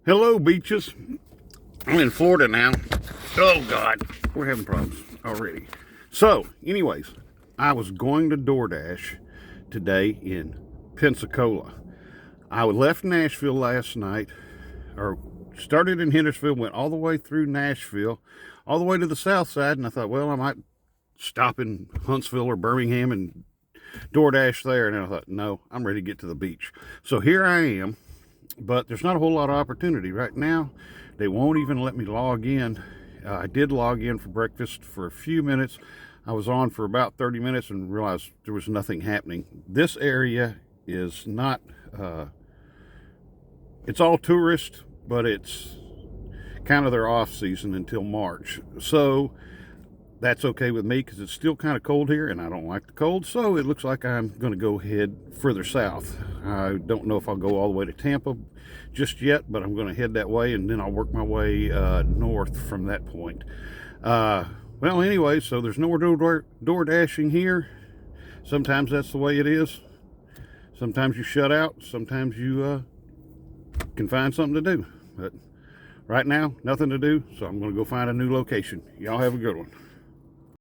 Hello, beaches. I'm in Florida now. Oh, God. We're having problems already. So, anyways, I was going to DoorDash today in Pensacola. I left Nashville last night, or started in Hendersonville, went all the way through Nashville, all the way to the south side, and I thought, well, I might stop in Huntsville or Birmingham and DoorDash there. And I thought, no, I'm ready to get to the beach. So here I am. But there's not a whole lot of opportunity right now. They won't even let me log in. I did log in for breakfast for a few minutes. I was on for about 30 minutes and realized there was nothing happening. This area is not, it's all tourist, but it's kind of their off season until March. So that's okay with me because it's still kind of cold here and I don't like the cold. So it looks like I'm going to go head further south. I don't know if I'll go all the way to Tampa just yet, but I'm going to head that way and then I'll work my way north from that point. Well, anyway, so there's no door dashing here. Sometimes that's the way it is. Sometimes you shut out. Sometimes you can find something to do. But right now, nothing to do. So I'm going to go find a new location. Y'all have a good one.